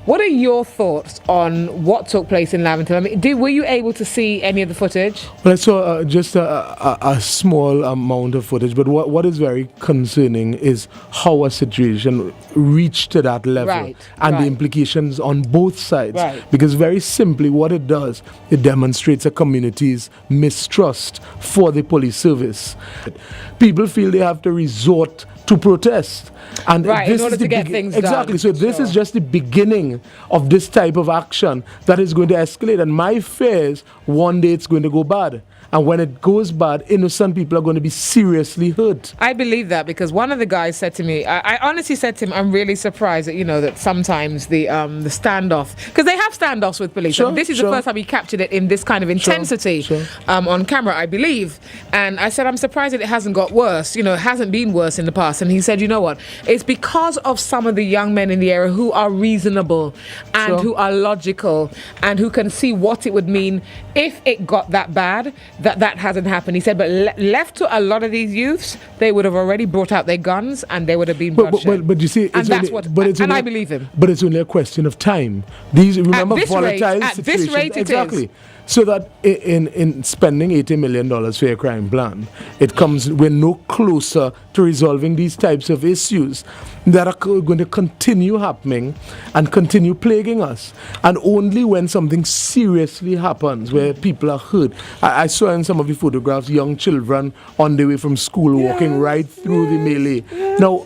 What are your thoughts on what took place in Lavington? I mean, were you able to see any of the footage? Well, I saw just a small amount of footage, but what is very concerning is how a situation reached to that level and the implications on both sides. Because very simply what it does, it demonstrates a community's mistrust for the police service. People feel they have to resort to protest. And this in order to get things done. Exactly. So this is just the beginning of this type of action that is going to escalate. And my fear is one day it's going to go bad. And when it goes bad, innocent people are going to be seriously hurt. I believe that because one of the guys said to me, I honestly said to him, I'm really surprised that, that sometimes the standoff, because they have standoffs with police. Sure, and this is the first time he captured it in this kind of intensity on camera, I believe. And I said, I'm surprised that it hasn't got worse. It hasn't been worse in the past. And he said, you know what? It's because of some of the young men in the area who are reasonable and who are logical and who can see what it would mean if it got that bad. That hasn't happened. He said, but left to a lot of these youths, they would have already brought out their guns and they would have been bloodshed. But you see, I believe him. But it's only a question of time. Remember, volatile situations. At this rate, it is. So that in spending $80 million for a crime plan, we're no closer to resolving these types of issues that are going to continue happening and continue plaguing us. And only when something seriously happens, where people are hurt. I saw in some of the photographs young children on their way from school walking right through the melee. Now,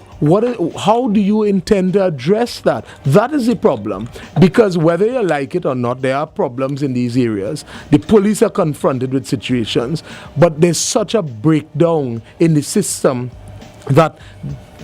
how do you intend to address that? That is the problem. Because whether you like it or not, there are problems in these areas. The police are confronted with situations, but there's such a breakdown in the system that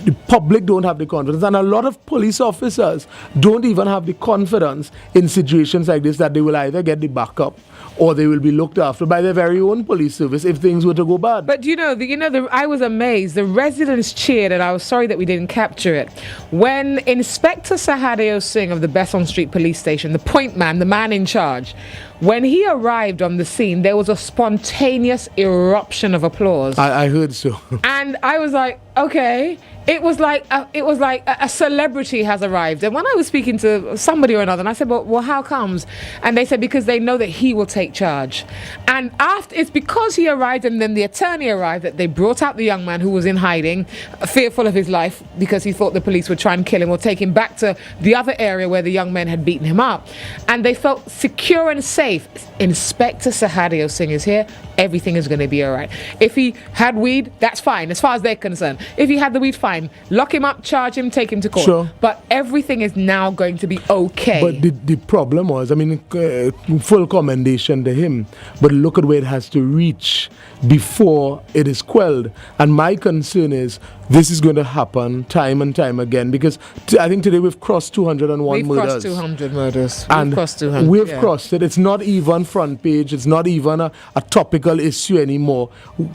the public don't have the confidence, and a lot of police officers don't even have the confidence in situations like this that they will either get the backup or they will be looked after by their very own police service if things were to go bad. But I was amazed. The residents cheered, and I was sorry that we didn't capture it. When Inspector Sahadeo Singh of the Besson Street Police Station, the point man, the man in charge, when he arrived on the scene, there was a spontaneous eruption of applause. I heard so. And I was like, okay. It was like a celebrity has arrived. And when I was speaking to somebody or another, and I said, well, how comes? And they said, because they know that he will take charge. And it's because he arrived and then the attorney arrived that they brought out the young man who was in hiding, fearful of his life because he thought the police would try and kill him or take him back to the other area where the young men had beaten him up. And they felt secure and safe. Inspector Sahadeo Singh is here. Everything is going to be all right. If he had weed, that's fine, as far as they're concerned. If he had the weed, fine. Lock him up, charge him, take him to court. Sure. But everything is now going to be okay. But the problem was, full commendation to him, but look at where it has to reach before it is quelled. And my concern is this is going to happen time and time again, because I think today we've crossed 201 murders. We've crossed 200 murders. And we've crossed 200. We've crossed it. It's not even front page. It's not even a topical issue anymore.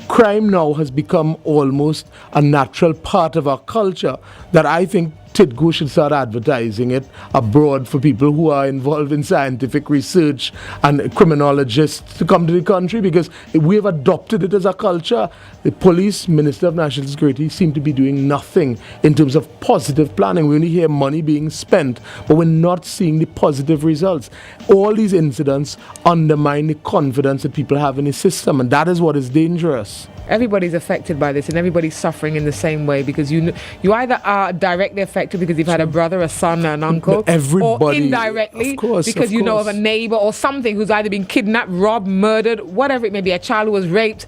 Crime now has become almost a natural part of our culture that I think Tidgo should start advertising it abroad for people who are involved in scientific research and criminologists to come to the country, because we have adopted it as a culture. The police, Minister of National Security, seem to be doing nothing in terms of positive planning. We only hear money being spent, but we're not seeing the positive results. All these incidents undermine the confidence that people have in the system, and that is what is dangerous. Everybody's affected by this, and everybody's suffering in the same way, because you either are directly affected because you've had a brother, a son, an uncle, or indirectly because you know of a neighbor or something who's either been kidnapped, robbed, murdered, whatever it may be, a child who was raped.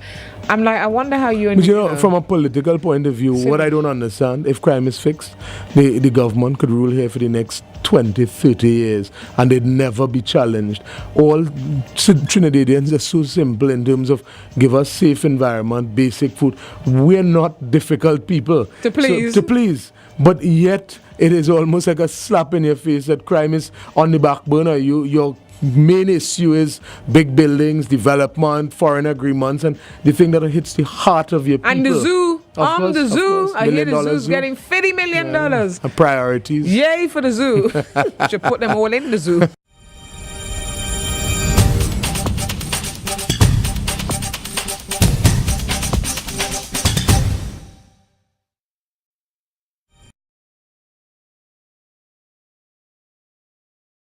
I'm like, I wonder how you... But from a political point of view, what I don't understand, if crime is fixed, the government could rule here for the next 20, 30 years and they'd never be challenged. All Trinidadians are so simple in terms of give us safe environment, basic food. We're not difficult people to please. To please. But yet it is almost like a slap in your face that crime is on the back burner. Your main issue is big buildings, development, foreign agreements, and the thing that hits the heart of your people. And the zoo. The zoo. I hear the zoo's getting $50 million. And priorities. Yay for the zoo. Should put them all in the zoo.